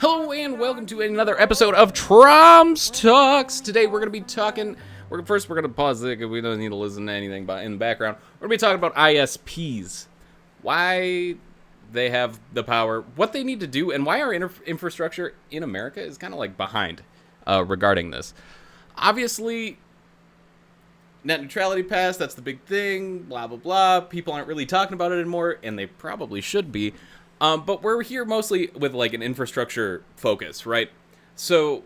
Hello and welcome to another episode of Trumps Talks. Today we're going to be talking, we're going to pause it because we don't need to listen to anything in the background. We're going to be talking about ISPs, why they have the power, what they need to do, and why our infrastructure in America is kind of like behind regarding this. Obviously, net neutrality passed, that's the big thing, blah, blah, blah. People aren't really talking about it anymore, and they probably should be. But we're here mostly with like an infrastructure focus, right? So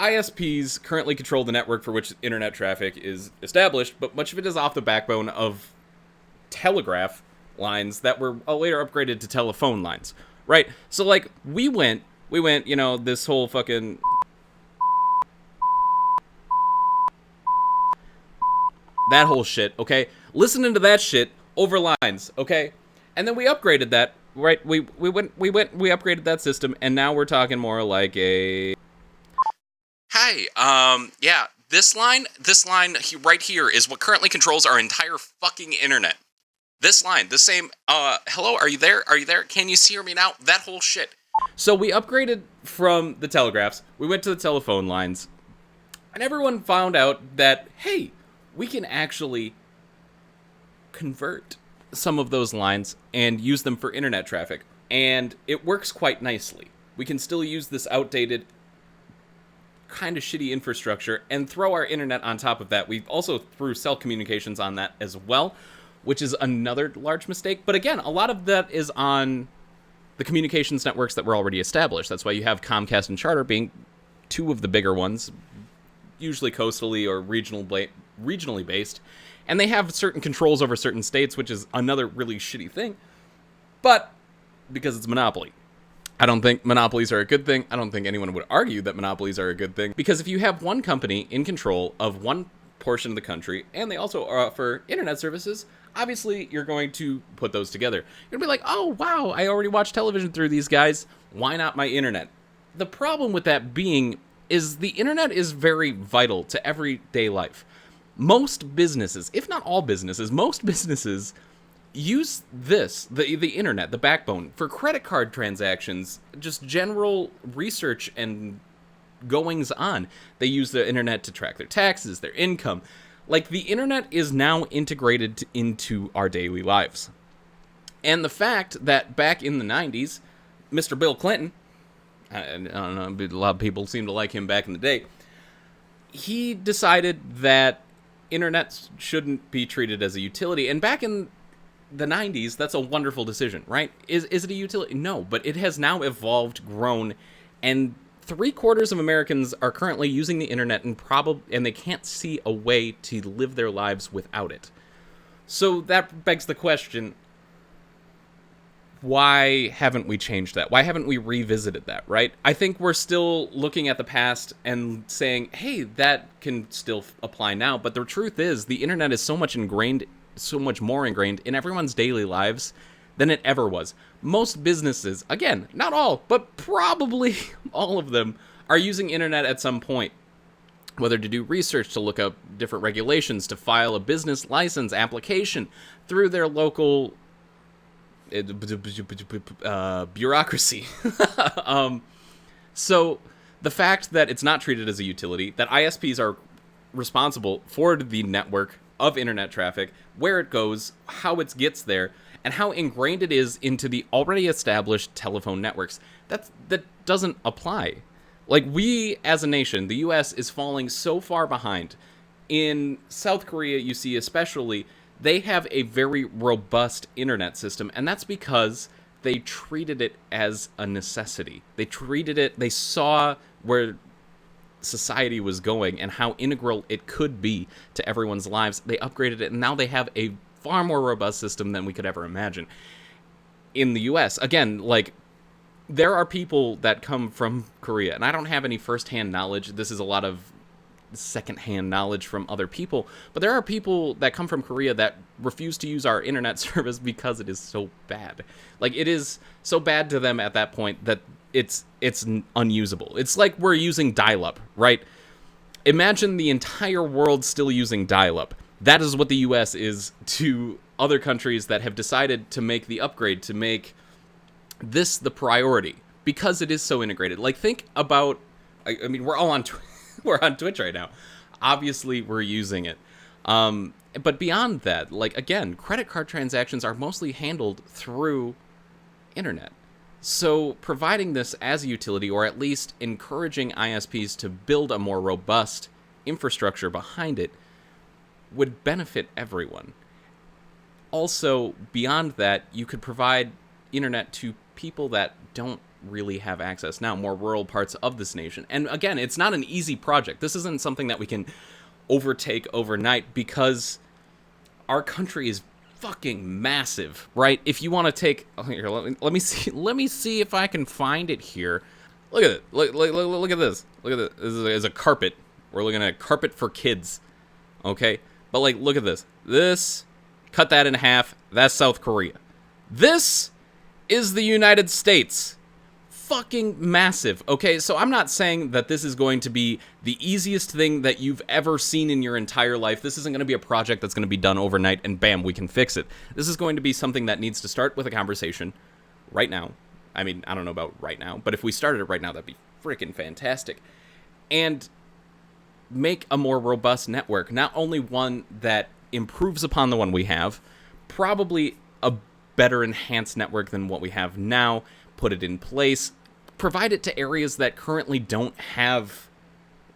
ISPs currently control the network for which internet traffic is established, but much of it is off the backbone of telegraph lines that were later upgraded to telephone lines, right? So like we went, you know, this whole fucking that whole shit, okay? Listening to that shit over lines, okay? And then we upgraded that. Right, we upgraded that system, and now we're talking more like a... Hi, yeah, this line right here is what currently controls our entire fucking internet. This line, the same, hello, are you there? Can you hear me now? That whole shit. So we upgraded from the telegraphs, we went to the telephone lines, and everyone found out that, hey, we can actually convert some of those lines and use them for internet traffic, and it works quite nicely. We can still use this outdated kind of shitty infrastructure and throw our internet on top of that. We also threw cell communications on that as well, which is another large mistake. But again, a lot of that is on the communications networks that were already established. That's why you have Comcast and Charter being two of the bigger ones, usually coastally or regionally based. And they have certain controls over certain states, which is another really shitty thing. But because it's monopoly. I don't think monopolies are a good thing. I don't think anyone would argue that monopolies are a good thing. Because if you have one company in control of one portion of the country, and they also offer internet services, obviously you're going to put those together. You're going to be like, oh, wow, I already watch television through these guys. Why not my internet? The problem with that being is the internet is very vital to everyday life. Most businesses, if not all businesses, most businesses use this, the internet, the backbone, for credit card transactions, just general research and goings on. They use the internet to track their taxes, their income. Like, the internet is now integrated into our daily lives. And the fact that back in the 90s, Mr. Bill Clinton, I don't know, a lot of people seem to like him back in the day, he decided that internet shouldn't be treated as a utility. And back in the 90s, that's a wonderful decision, right? Is it a utility? No, but it has now evolved, grown, and 3/4 of Americans are currently using the internet and they can't see a way to live their lives without it. So that begs the question, why haven't we changed that? Why haven't we revisited that, right? I think we're still looking at the past and saying, hey, that can still apply now. But the truth is, the internet is so much more ingrained in everyone's daily lives than it ever was. Most businesses, again, not all, but probably all of them, are using internet at some point. Whether to do research, to look up different regulations, to file a business license application through their local bureaucracy. So the fact that it's not treated as a utility, that ISPs are responsible for the network of internet traffic, where it goes, how it gets there, and how ingrained it is into the already established telephone networks, that doesn't apply. Like, we as a nation, the US is falling so far behind. In South Korea, you see especially, they have a very robust internet system, and that's because they treated it as a necessity. They saw where society was going and how integral it could be to everyone's lives. They upgraded it, and now they have a far more robust system than we could ever imagine. In the US, again, like, there are people that come from Korea, and I don't have any firsthand knowledge. This is a lot of secondhand knowledge from other people, but there are people that come from Korea that refuse to use our internet service because it is so bad. Like, it is so bad to them at that point that it's unusable. It's like we're using dial-up, right? Imagine the entire world still using dial-up. That is what the US is to other countries that have decided to make the upgrade, to make this the priority. because it is so integrated. Like, think about, I mean, we're all on we're on Twitch right now. Obviously, we're using it. But beyond that, like, again, credit card transactions are mostly handled through internet. So providing this as a utility, or at least encouraging ISPs to build a more robust infrastructure behind it, would benefit everyone. Also, beyond that, you could provide internet to people that don't really have access now, more rural parts of this nation. And again, it's not an easy project. This isn't something that we can overtake overnight, because our country is fucking massive, right? If you want to take, here, let me see if I can find it here. Look at it. Look at this. Look at this. This is a carpet. We're looking at a carpet for kids. Okay? But like, look at this. This, cut that in half. That's South Korea. This is the United States. Fucking massive. Okay, so I'm not saying that this is going to be the easiest thing that you've ever seen in your entire life. This isn't going to be a project that's going to be done overnight and bam, we can fix it. This is going to be something that needs to start with a conversation right now. I mean, I don't know about right now, but if we started it right now, that'd be freaking fantastic. And make a more robust network, not only one that improves upon the one we have, probably a better enhanced network than what we have now, put it in place, provide it to areas that currently don't have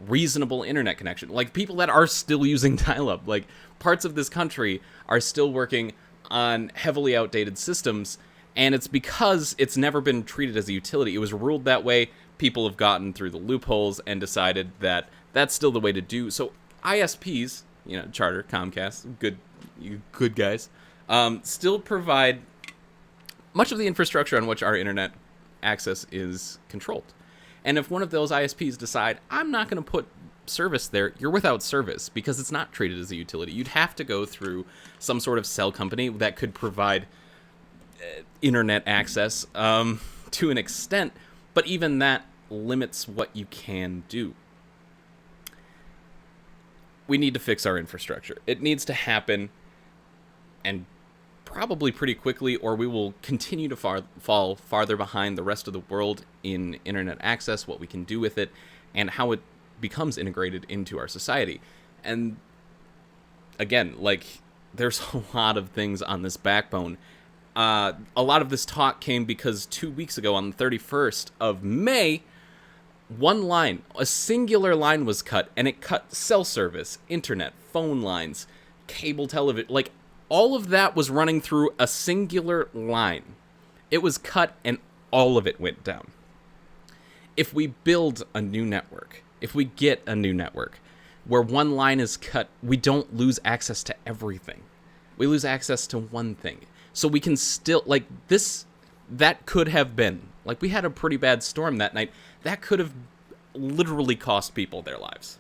reasonable internet connection. Like, people that are still using dial-up. Like, parts of this country are still working on heavily outdated systems, and it's because it's never been treated as a utility. It was ruled that way. People have gotten through the loopholes and decided that that's still the way to do. So ISPs, you know, Charter, Comcast, you good guys, still provide much of the infrastructure on which our internet access is controlled. And if one of those ISPs decide, I'm not going to put service there, you're without service, because it's not treated as a utility. You'd have to go through some sort of cell company that could provide internet access to an extent, but even that limits what you can do. We need to fix our infrastructure. It needs to happen, and probably pretty quickly, or we will continue to fall farther behind the rest of the world in internet access, what we can do with it, and how it becomes integrated into our society. And again, like, there's a lot of things on this backbone. A lot of this talk came because 2 weeks ago, on the 31st of May, one line, a singular line was cut, and it cut cell service, internet, phone lines, cable television, like, all of that was running through a singular line. It was cut, and all of it went down. If we build a new network, if we get a new network where one line is cut, we don't lose access to everything. We lose access to one thing. So we can still, like, this, that could have been, like, we had a pretty bad storm that night. That could have literally cost people their lives.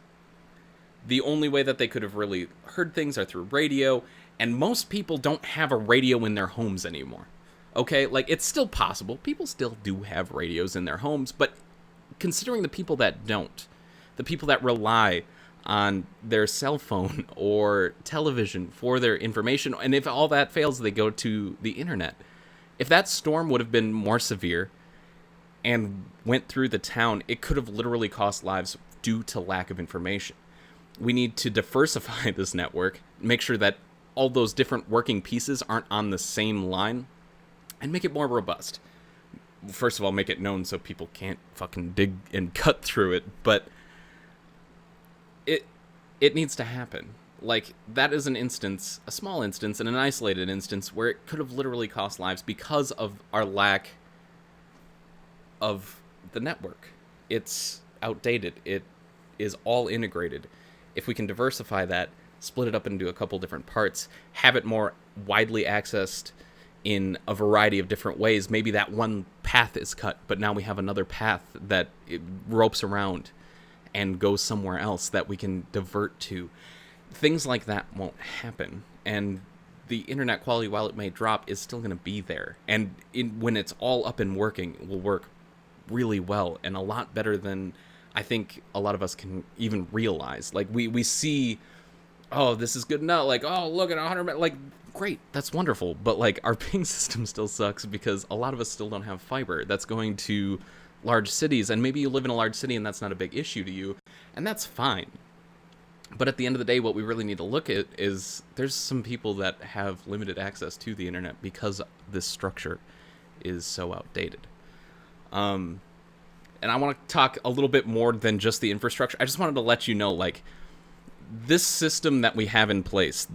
The only way that they could have really heard things are through radio, and most people don't have a radio in their homes anymore. Okay, like, it's still possible. People still do have radios in their homes, but considering the people that don't, the people that rely on their cell phone or television for their information, and if all that fails, they go to the internet. If that storm would have been more severe and went through the town, it could have literally cost lives due to lack of information. We need to diversify this network, make sure that all those different working pieces aren't on the same line, and make it more robust. First of all, make it known so people can't fucking dig and cut through it, but it needs to happen. Like, that is an instance, a small instance, and an isolated instance where it could have literally cost lives because of our lack of the network. It's outdated. It is all integrated. If we can diversify that, split it up into a couple different parts, have it more widely accessed in a variety of different ways. Maybe that one path is cut, but now we have another path that it ropes around and goes somewhere else that we can divert to. Things like that won't happen. And the internet quality, while it may drop, is still going to be there. And when it's all up and working, it will work really well and a lot better than I think a lot of us can even realize. Like, we see, oh, this is good enough. Like, oh, look at 100, like, great, that's wonderful, but like our ping system still sucks because a lot of us still don't have fiber that's going to large cities, and maybe you live in a large city and that's not a big issue to you, and that's fine. But at the end of the day, what we really need to look at is there's some people that have limited access to the internet because this structure is so outdated. And I want to talk a little bit more than just the infrastructure. I just wanted to let you know, like, this system that we have in place,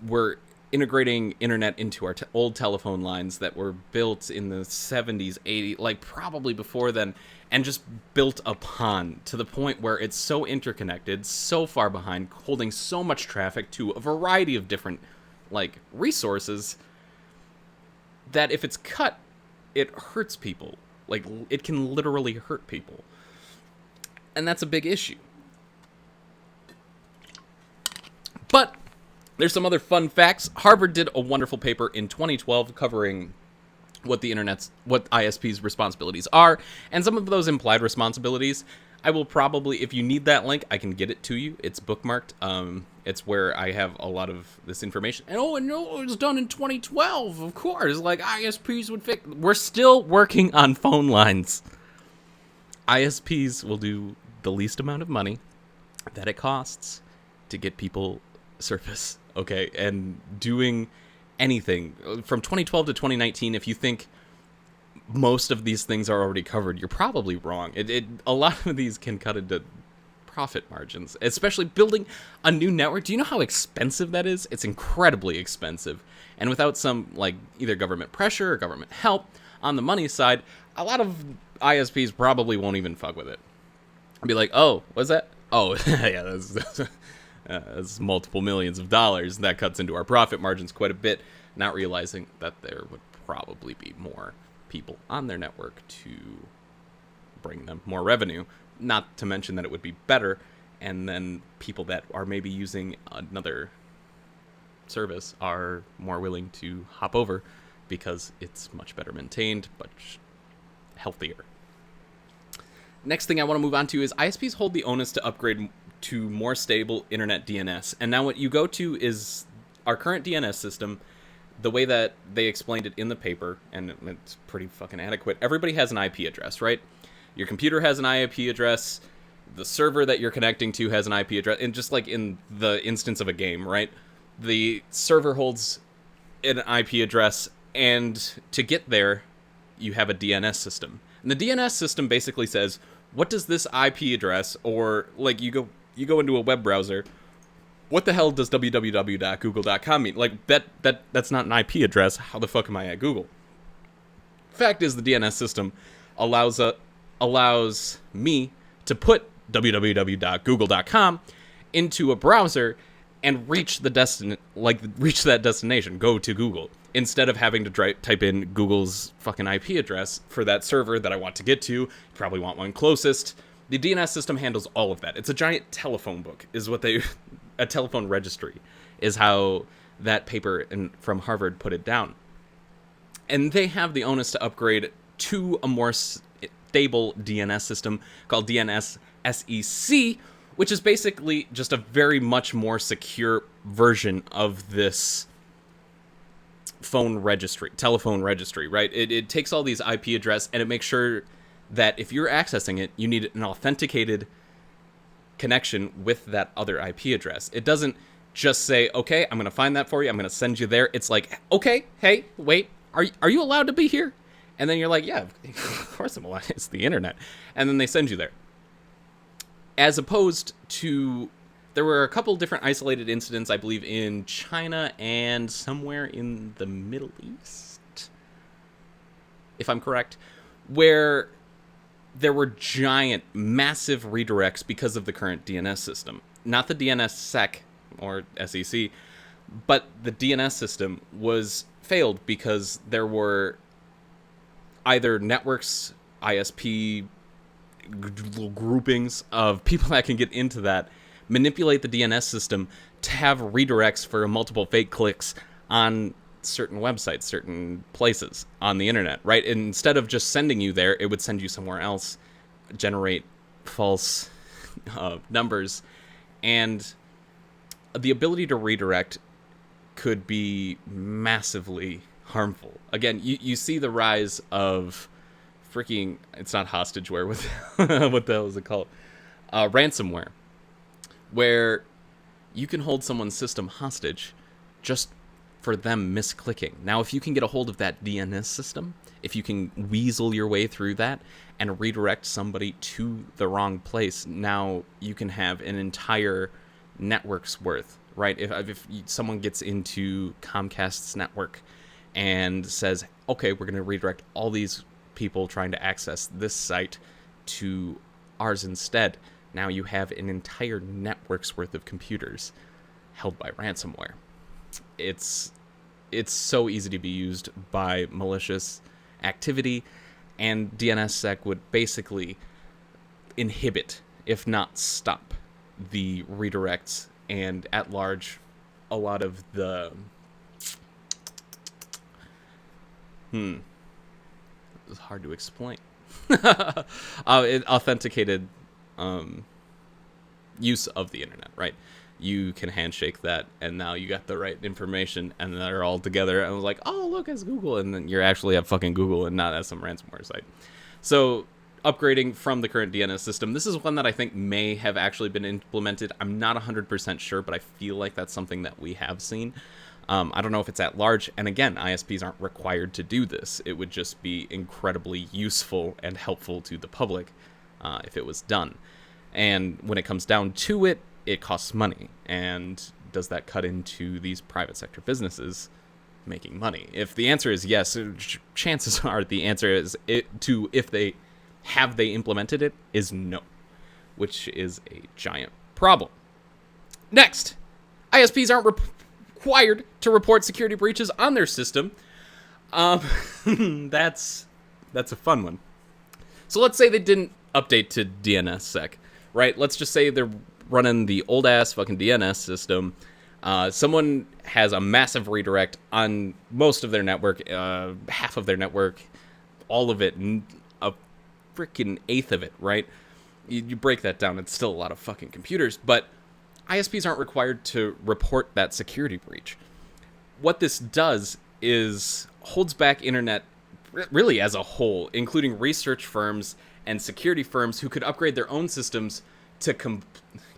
we're integrating internet into our old telephone lines that were built in the 70s, 80s, like probably before then, and just built upon to the point where it's so interconnected, so far behind, holding so much traffic to a variety of different, like, resources, that if it's cut, it hurts people. Like, it can literally hurt people. And that's a big issue. But there's some other fun facts. Harvard did a wonderful paper in 2012 covering what ISP's responsibilities are, and some of those implied responsibilities. I will probably, if you need that link, I can get it to you. It's bookmarked. It's where I have a lot of this information. And no, it was done in 2012, of course. Like, ISPs would fix. We're still working on phone lines. ISPs will do the least amount of money that it costs to get people service, okay? And doing anything from 2012 to 2019, if you think most of these things are already covered, you're probably wrong. A lot of these can cut into profit margins, especially building a new network. Do you know how expensive that is? It's incredibly expensive. And without some, like, either government pressure or government help on the money side, a lot of ISPs probably won't even fuck with it. I'll be like, oh, what's that? Oh, yeah, that's multiple millions of dollars. That cuts into our profit margins quite a bit, not realizing that there would probably be more people on their network to bring them more revenue, not to mention that it would be better, and then people that are maybe using another service are more willing to hop over because it's much better maintained, much healthier. Next thing I want to move on to is ISPs hold the onus to upgrade to more stable internet DNS. And now what you go to is our current DNS system, the way that they explained it in the paper, and it's pretty fucking adequate. Everybody has an IP address, right? Your computer has an IP address, the server that you're connecting to has an IP address, and just like in the instance of a game, right? The server holds an IP address, and to get there, you have a DNS system. And the DNS system basically says, what does this IP address, or like you go into a web browser, what the hell does www.google.com mean? Like, that's not an IP address. How the fuck am I at Google? Fact is, the DNS system allows me to put www.google.com into a browser and reach that destination, go to Google, instead of having to type in Google's fucking IP address for that server that I want to get to. You probably want one closest. The DNS system handles all of that. It's a giant telephone book, a telephone registry, is how that paper from Harvard put it down. And they have the onus to upgrade to a more stable DNS system called DNS SEC, which is basically just a very much more secure version of this telephone registry, right? It takes all these IP address and it makes sure that if you're accessing it, you need an authenticated connection with that other IP address. It doesn't just say, okay, I'm going to find that for you, I'm going to send you there. It's like, okay, hey, wait, are you allowed to be here? And then you're like, yeah, of course I'm allowed. It's the internet. And then they send you there. As opposed to, there were a couple different isolated incidents, I believe, in China and somewhere in the Middle East, if I'm correct, where there were giant, massive redirects because of the current DNS system. Not the DNS sec or SEC, but the DNS system was failed because there were either networks, ISP groupings of people that can get into that, manipulate the DNS system to have redirects for multiple fake clicks on certain websites, certain places on the internet, right? Instead of just sending you there, it would send you somewhere else, generate false numbers. And the ability to redirect could be massively harmful. Again, you see the rise of freaking, it's not hostageware, what the hell is it called? Ransomware, where you can hold someone's system hostage just for them misclicking. Now, if you can get a hold of that DNS system, if you can weasel your way through that and redirect somebody to the wrong place, now you can have an entire network's worth, right? If someone gets into Comcast's network and says, okay, we're going to redirect all these people trying to access this site to ours instead, now you have an entire network's worth of computers held by ransomware. It's so easy to be used by malicious activity, and DNSSEC would basically inhibit, if not stop, the redirects and at large a lot of the it's hard to explain. Authenticated use of the internet, right? You can handshake that, and now you got the right information, and they're all together. And I was like, oh, look, it's Google. And then you're actually at fucking Google and not at some ransomware site. So upgrading from the current DNS system, this is one that I think may have actually been implemented. I'm not 100% sure, but I feel like that's something that we have seen. I don't know if it's at large. And again, ISPs aren't required to do this. It would just be incredibly useful and helpful to the public if it was done. And when it comes down to it, it costs money. And does that cut into these private sector businesses making money? If the answer is yes, chances are the answer is if they implemented it is no, which is a giant problem. Next, ISPs aren't required to report security breaches on their system. That's a fun one. So let's say they didn't update to DNSSEC, right? Let's just say they're running the old-ass fucking DNS system. Someone has a massive redirect on most of their network, half of their network, all of it, a freaking eighth of it, right? You break that down, it's still a lot of fucking computers, but ISPs aren't required to report that security breach. What this does is holds back internet really as a whole, including research firms and security firms who could upgrade their own systems to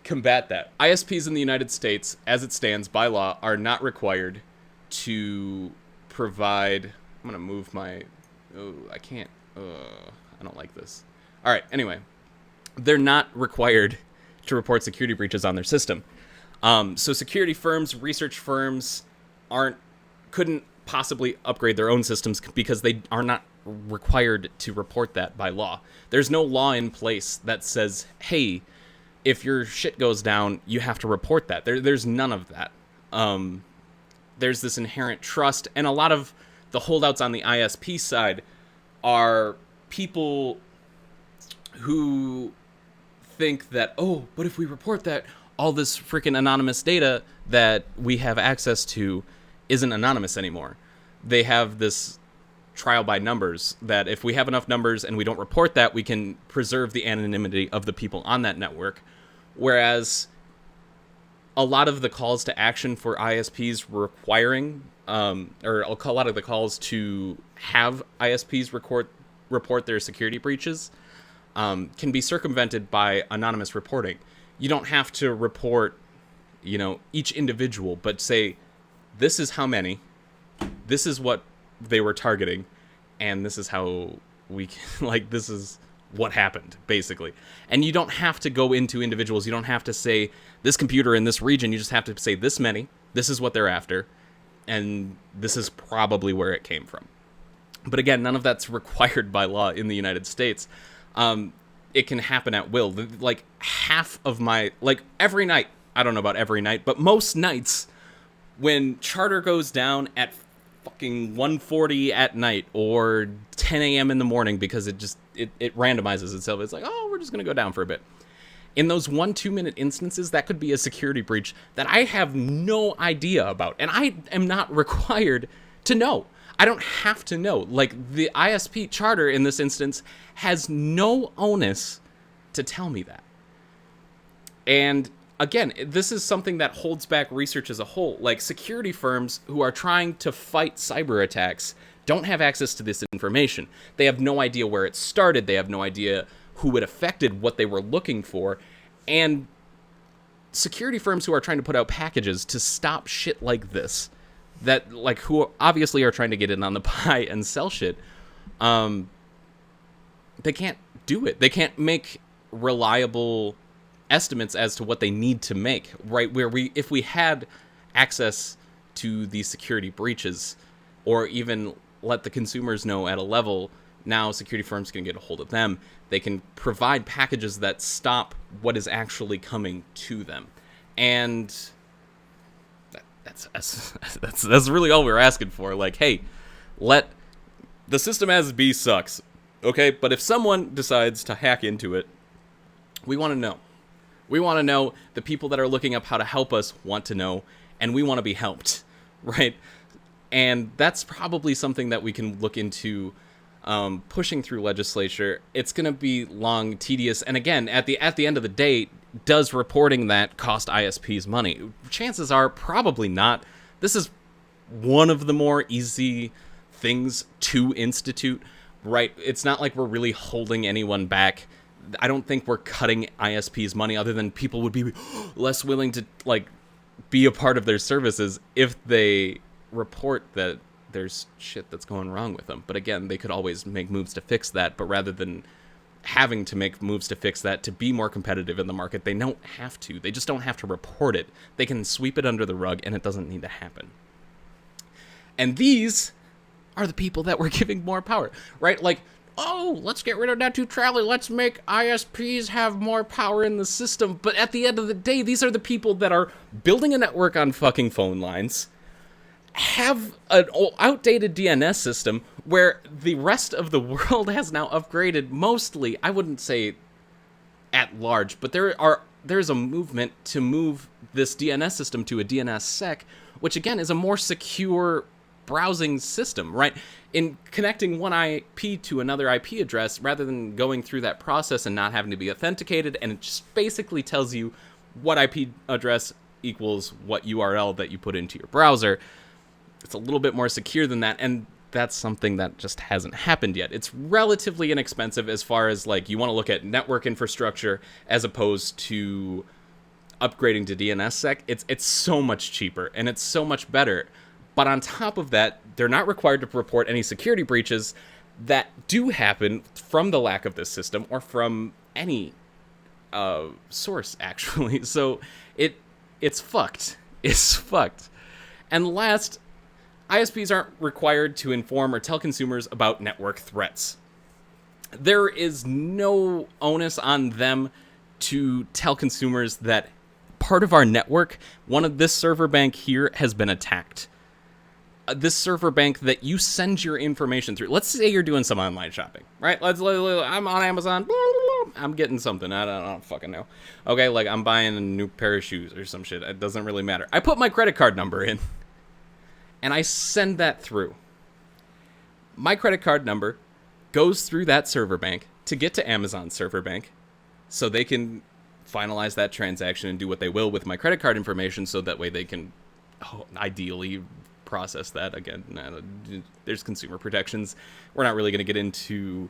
combat that. ISPs in the United States, as it stands by law, are not required to provide... I'm going to move my... Oh, I can't... I don't like this. All right, anyway. They're not required to report security breaches on their system. So security firms, research firms couldn't possibly upgrade their own systems because they are not required to report that by law. There's no law in place that says, hey, if your shit goes down, you have to report that. There's none of that. There's this inherent trust, and a lot of the holdouts on the ISP side are people who think that, oh, but if we report that, all this freaking anonymous data that we have access to isn't anonymous anymore. They have this trial by numbers that if we have enough numbers and we don't report that, we can preserve the anonymity of the people on that network. Whereas a lot of the calls to action for ISPs requiring, or a lot of the calls to have ISPs report their security breaches can be circumvented by anonymous reporting. You don't have to report, each individual, but say, this is how many, this is what they were targeting, and this is how we can, this is what happened, basically. And you don't have to go into individuals. You don't have to say, this computer in this region. You just have to say, this many, this is what they're after, and this is probably where it came from. But again, none of that's required by law in the United States. It can happen at will. Half of my, every night, I don't know about every night, but most nights, when Charter goes down at fucking 1:40 at night or 10 a.m. in the morning because it randomizes itself. It's like, oh, we're just going to go down for a bit. In those 1-2 minute instances, that could be a security breach that I have no idea about. And I am not required to know. I don't have to know. The ISP Charter in this instance has no onus to tell me that. And again, this is something that holds back research as a whole. Like, security firms who are trying to fight cyber attacks don't have access to this information. They have no idea where it started. They have no idea who it affected, what they were looking for. And security firms who are trying to put out packages to stop shit like this, that, like, who obviously are trying to get in on the pie and sell shit, they can't do it. They can't make reliable estimates as to what they need to make, right? Where if we had access to these security breaches, or even let the consumers know at a level, now security firms can get a hold of them. They can provide packages that stop what is actually coming to them. And that's really all we're asking for. Like, hey, let the system as be sucks, okay? But if someone decides to hack into it, we want to know. We want to know. The people that are looking up how to help us want to know, and we want to be helped, right? And that's probably something that we can look into pushing through legislature. It's going to be long, tedious, and again, at the end of the day, does reporting that cost ISPs money? Chances are probably not. This is one of the more easy things to institute, right? It's not like we're really holding anyone back. I don't think we're cutting ISPs money, other than people would be less willing to, like, be a part of their services if they report that there's shit that's going wrong with them. But again, they could always make moves to fix that. But rather than having to make moves to fix that to be more competitive in the market, they don't have to. They just don't have to report it. They can sweep it under the rug, and it doesn't need to happen. And these are the people that we're giving more power, right? Like, oh, let's get rid of net neutrality. Let's make ISPs have more power in the system. But at the end of the day, these are the people that are building a network on fucking phone lines, have an outdated DNS system where the rest of the world has now upgraded, mostly, I wouldn't say at large, but there's a movement to move this DNS system to a DNSSEC, which again is a more secure browsing system, right? In connecting one IP to another IP address, rather than going through that process and not having to be authenticated, and it just basically tells you what IP address equals what URL that you put into your browser. It's a little bit more secure than that, and that's something that just hasn't happened yet. It's relatively inexpensive as far as, like, you want to look at network infrastructure as opposed to upgrading to DNSSEC. It's so much cheaper, and it's so much better. But on top of that, they're not required to report any security breaches that do happen from the lack of this system or from any source, actually. So it's fucked. It's fucked. And last, ISPs aren't required to inform or tell consumers about network threats. There is no onus on them to tell consumers that part of our network, this server bank here, has been attacked. This server bank that you send your information through. Let's say you're doing some online shopping, right? I'm on Amazon. I'm getting something. I don't fucking know. Okay, like I'm buying a new pair of shoes or some shit. It doesn't really matter. I put my credit card number in, and I send that through. My credit card number goes through that server bank to get to Amazon's server bank, so they can finalize that transaction and do what they will with my credit card information, so that way they can ideally process that. Again, there's consumer protections. We're not really going to get into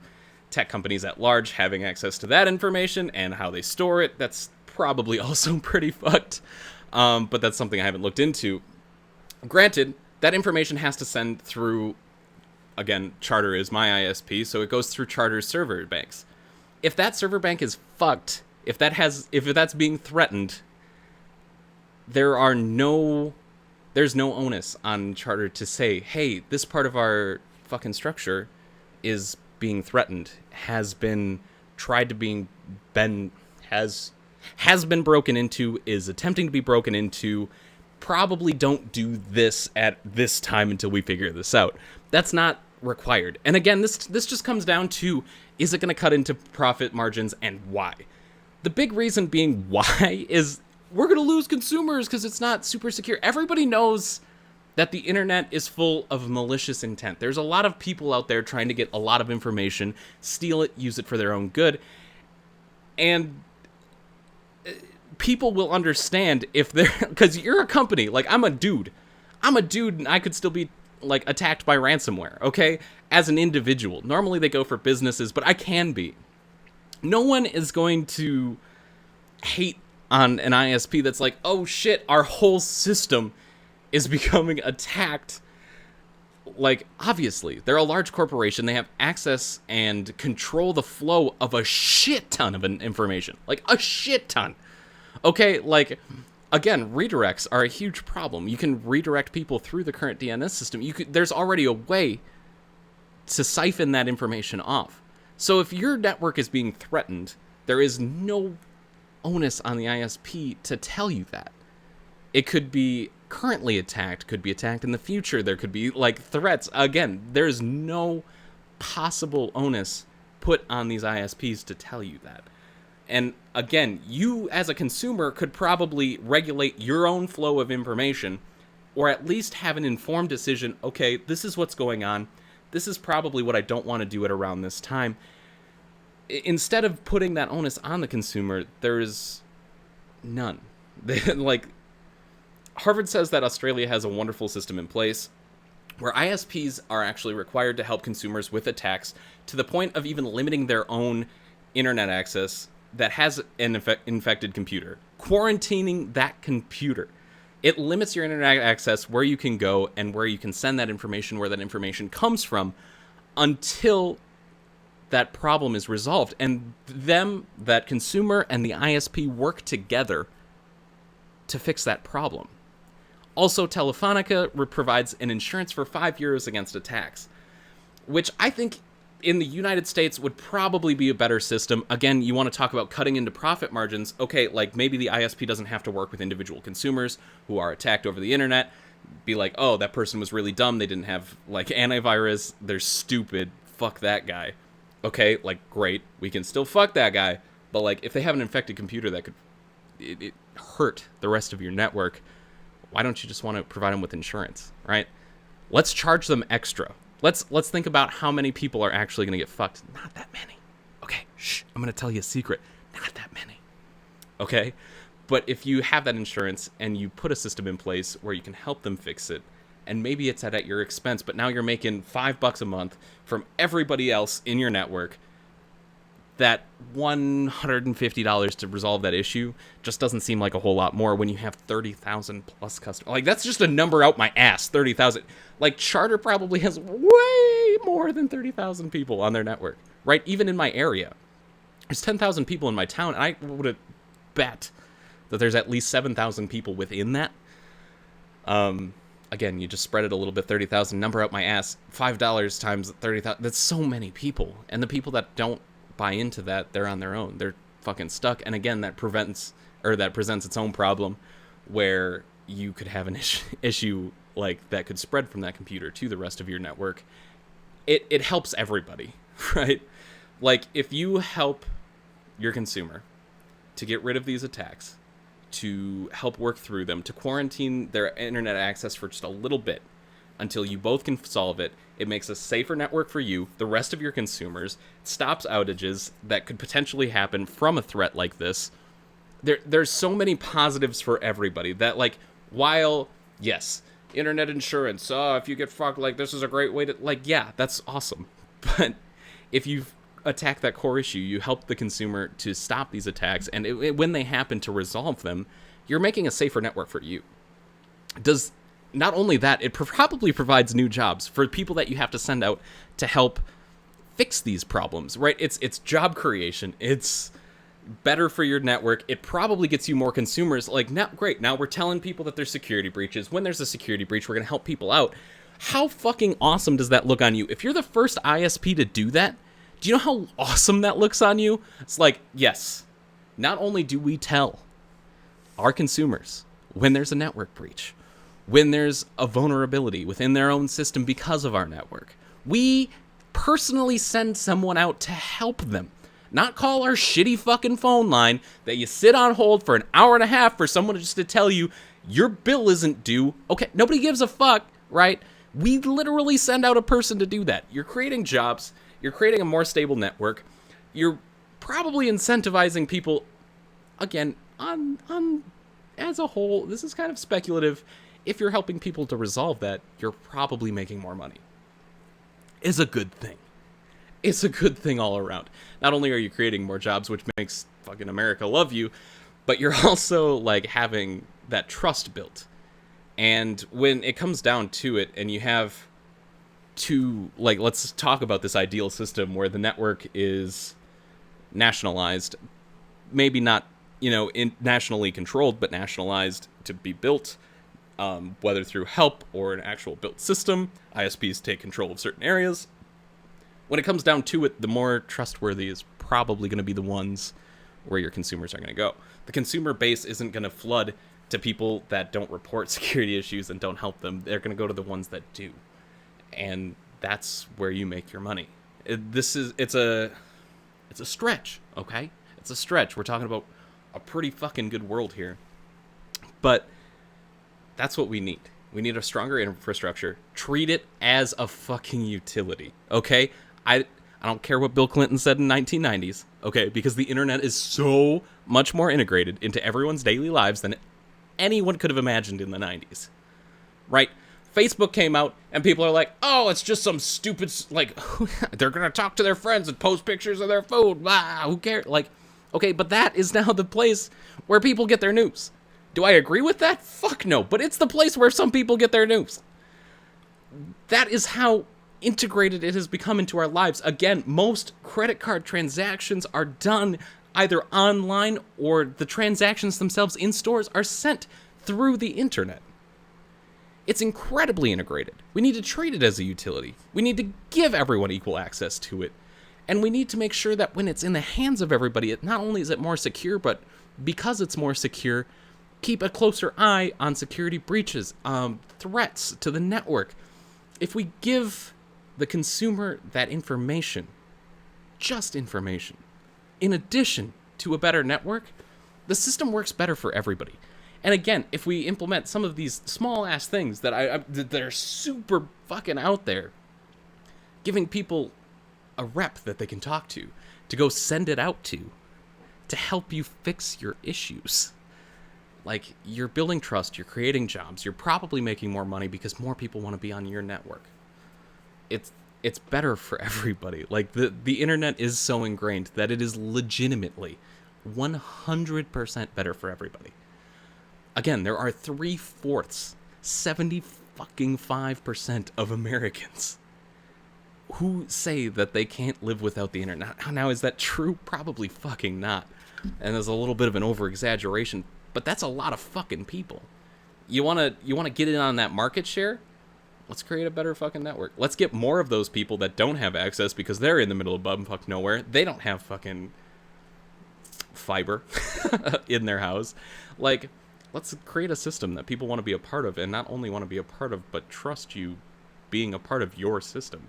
tech companies at large having access to that information and how they store it. That's probably also pretty fucked, but that's something I haven't looked into. Granted, that information has to send through, again, Charter is my ISP, so it goes through Charter's server banks. If that server bank is fucked, if that's being threatened, there's no onus on Charter to say, hey, this part of our fucking structure is being threatened, has been broken into, is attempting to be broken into. Probably don't do this at this time until we figure this out. That's not required. And again, this just comes down to, is it going to cut into profit margins, and why? The big reason being why is we're going to lose consumers because it's not super secure. Everybody knows that the internet is full of malicious intent. There's a lot of people out there trying to get a lot of information, steal it, use it for their own good. And people will understand if they're, because you're a company, like I'm a dude and I could still be like attacked by ransomware, okay, as an individual. Normally they go for businesses, but I can be. No one is going to hate on an ISP that's like, oh shit, our whole system is becoming attacked. Like, obviously, they're a large corporation. They have access and control the flow of a shit ton of information. Like, a shit ton. Okay, like, again, redirects are a huge problem. You can redirect people through the current DNS system. There's already a way to siphon that information off. So if your network is being threatened, there is no onus on the ISP to tell you that. It could be currently attacked, could be attacked in the future. There could be, like, threats. Again, there's no possible onus put on these ISPs to tell you that. And again, you as a consumer could probably regulate your own flow of information, or at least have an informed decision. Okay, this is what's going on. This is probably what I don't want to do at around this time. Instead of putting that onus on the consumer, there is none. Like, Harvard says that Australia has a wonderful system in place where ISPs are actually required to help consumers with attacks to the point of even limiting their own internet access that has an infected computer, quarantining that computer. It limits your internet access, where you can go and where you can send that information, where that information comes from, until that problem is resolved. And that consumer and the ISP work together to fix that problem. Also, Telefonica provides an insurance for 5 years against attacks, which I think in the United States would probably be a better system. Again, you want to talk about cutting into profit margins. Okay, like maybe the ISP doesn't have to work with individual consumers who are attacked over the internet. Be like, oh, that person was really dumb. They didn't have like antivirus. They're stupid. Fuck that guy. Okay, like great. We can still fuck that guy. But like if they have an infected computer that could it hurt the rest of your network, why don't you just want to provide them with insurance, right? Let's charge them extra. Let's think about how many people are actually going to get fucked. Not that many. Okay, shh, I'm going to tell you a secret. Not that many. Okay? But if you have that insurance and you put a system in place where you can help them fix it, and maybe it's at your expense, but now you're making $5 a month from everybody else in your network, that $150 to resolve that issue just doesn't seem like a whole lot more when you have 30,000 plus customers. Like, that's just a number out my ass, 30,000. Like, Charter probably has way more than 30,000 people on their network, right? Even in my area. There's 10,000 people in my town, and I would bet that there's at least 7,000 people within that. Again, you just spread it a little bit, 30,000, number out my ass, $5 times 30,000. That's so many people. And the people that don't buy into that, they're on their own. They're fucking stuck. And again, that presents its own problem where you could have an issue like that could spread from that computer to the rest of your network. It helps everybody, right? Like, if you help your consumer to get rid of these attacks, to help work through them, to quarantine their internet access for just a little bit until you both can solve it, it makes a safer network for you, the rest of your consumers, stops outages that could potentially happen from a threat like this. There's so many positives for everybody that, like, while, yes, internet insurance, if you get fucked, like, this is a great way to, like, yeah, that's awesome. But if you attack that core issue, you help the consumer to stop these attacks, and when they happen, to resolve them, you're making a safer network for you. Not only that, it probably provides new jobs for people that you have to send out to help fix these problems, right? It's job creation. It's better for your network. It probably gets you more consumers. Like, now, great, now we're telling people that there's security breaches. When there's a security breach, we're going to help people out. How fucking awesome does that look on you? If you're the first ISP to do that, do you know how awesome that looks on you? It's like, yes, not only do we tell our consumers when there's a network breach, when there's a vulnerability within their own system because of our network, we personally send someone out to help them. Not call our shitty fucking phone line that you sit on hold for an hour and a half for someone just to tell you your bill isn't due. Okay, nobody gives a fuck, right? We literally send out a person to do that. You're creating jobs. You're creating a more stable network. You're probably incentivizing people, again, on as a whole, this is kind of speculative. If you're helping people to resolve that, you're probably making more money. It's a good thing. It's a good thing all around. Not only are you creating more jobs, which makes fucking America love you, but you're also, like, having that trust built. And when it comes down to it, and you have to, like, let's talk about this ideal system where the network is nationalized, maybe not, nationally controlled, but nationalized to be built, whether through help or an actual built system. ISPs take control of certain areas. When it comes down to it, the more trustworthy is probably going to be the ones where your consumers are going to go. The consumer base isn't going to flood to people that don't report security issues and don't help them. They're going to go to the ones that do. And that's where you make your money. It's a stretch, okay? It's a stretch. We're talking about a pretty fucking good world here. But that's what we need. We need a stronger infrastructure. Treat it as a fucking utility, okay? I don't care what Bill Clinton said in 1990s, okay? Because the internet is so much more integrated into everyone's daily lives than anyone could have imagined in the 90s, right? Facebook came out, and people are like, oh, it's just some stupid, like, they're going to talk to their friends and post pictures of their food, blah, who cares? Like, okay, but that is now the place where people get their news. Do I agree with that? Fuck no, but it's the place where some people get their news. That is how integrated it has become into our lives. Again, most credit card transactions are done either online, or the transactions themselves in stores are sent through the internet. It's incredibly integrated. We need to treat it as a utility. We need to give everyone equal access to it. And we need to make sure that when it's in the hands of everybody, it not only is it more secure, but because it's more secure, keep a closer eye on security breaches, threats to the network. If we give the consumer that information, just information, in addition to a better network, the system works better for everybody. And again, if we implement some of these small-ass things that are super fucking out there, giving people a rep that they can talk to go send it out to help you fix your issues. Like, you're building trust, you're creating jobs, you're probably making more money because more people want to be on your network. It's better for everybody. Like, the internet is so ingrained that it is legitimately 100% better for everybody. Again, there are 3/4, 75% of Americans who say that they can't live without the internet. Now, is that true? Probably fucking not. And there's a little bit of an over-exaggeration, but that's a lot of fucking people. You wanna get in on that market share? Let's create a better fucking network. Let's get more of those people that don't have access because they're in the middle of bumfuck nowhere. They don't have fucking fiber in their house. Like, let's create a system that people want to be a part of, and not only want to be a part of, but trust you being a part of your system.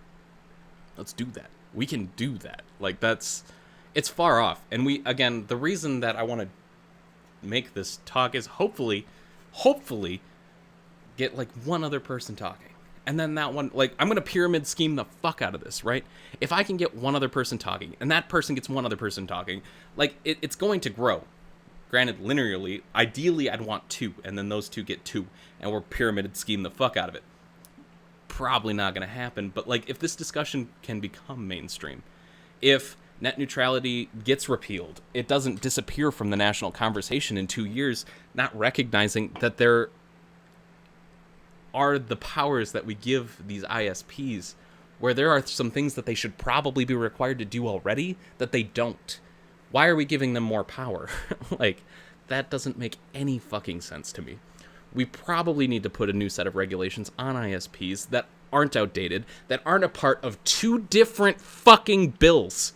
Let's do that. We can do that. Like, it's far off. And again, the reason that I want to make this talk is hopefully get like one other person talking. And then that one, like, I'm going to pyramid scheme the fuck out of this, right? If I can get one other person talking, and that person gets one other person talking, like, it's going to grow. Granted, linearly, ideally I'd want 2, and then those 2 get 2, and we're pyramid scheme the fuck out of it. Probably not going to happen, but, like, if this discussion can become mainstream, if net neutrality gets repealed, it doesn't disappear from the national conversation in 2 years, not recognizing that there are the powers that we give these ISPs, where there are some things that they should probably be required to do already that they don't. Why are we giving them more power? Like, that doesn't make any fucking sense to me. We probably need to put a new set of regulations on ISPs that aren't outdated, that aren't a part of 2 different fucking bills.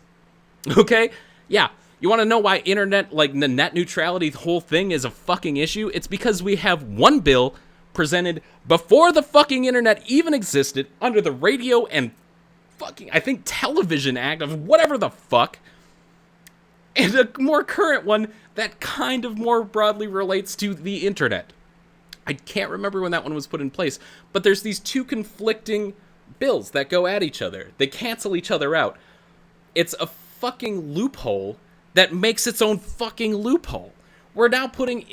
Okay? Yeah. You want to know why internet, like, the net neutrality whole thing is a fucking issue? It's because we have one bill presented before the fucking internet even existed, under the Radio and fucking, I think, Television Act of whatever the fuck, and a more current one that kind of more broadly relates to the internet. I can't remember when that one was put in place, but there's these 2 conflicting bills that go at each other. They cancel each other out. It's a fucking loophole that makes its own fucking loophole. We're now putting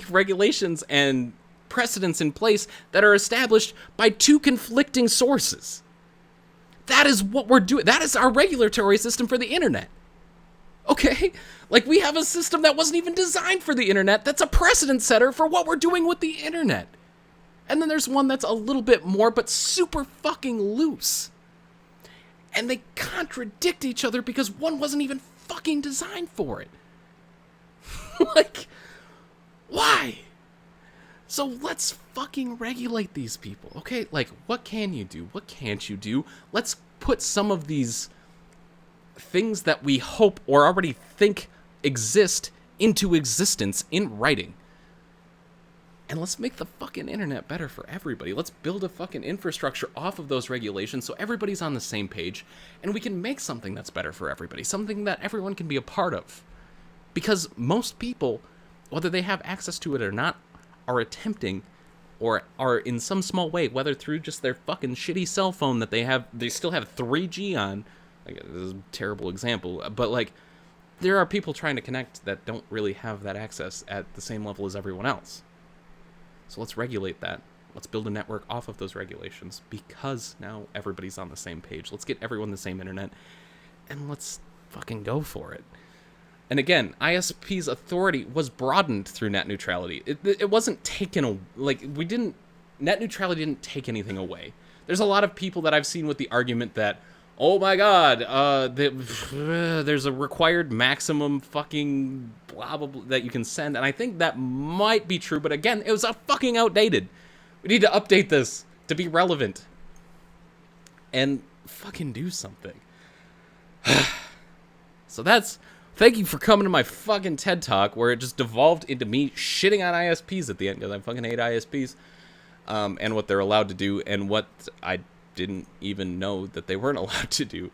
regulations and precedents in place that are established by two conflicting sources. That is what we're doing. That is our regulatory system for the internet. Okay? Like, we have a system that wasn't even designed for the internet that's a precedent setter for what we're doing with the internet. And then there's one that's a little bit more, but super fucking loose. And they contradict each other because one wasn't even fucking designed for it. Like, why? So let's fucking regulate these people, okay? Like, what can you do? What can't you do? Let's put some of these things that we hope or already think exist into existence in writing. And let's make the fucking internet better for everybody. Let's build a fucking infrastructure off of those regulations so everybody's on the same page, and we can make something that's better for everybody, something that everyone can be a part of. Because most people, whether they have access to it or not, are attempting, or are in some small way, whether through just their fucking shitty cell phone that they still have 3G on. Like, this is a terrible example, but like, there are people trying to connect that don't really have that access at the same level as everyone else. So let's regulate that. Let's build a network off of those regulations, because now everybody's on the same page. Let's get everyone the same internet, and let's fucking go for it. And again, ISP's authority was broadened through net neutrality. It wasn't taken, net neutrality didn't take anything away. There's a lot of people that I've seen with the argument that, oh my god, there's a required maximum fucking blah, blah, blah that you can send. And I think that might be true, but again, it was fucking outdated. We need to update this to be relevant. And fucking do something. So thank you for coming to my fucking TED Talk, where it just devolved into me shitting on ISPs at the end, because I fucking hate ISPs, and what they're allowed to do, and what I didn't even know that they weren't allowed to do.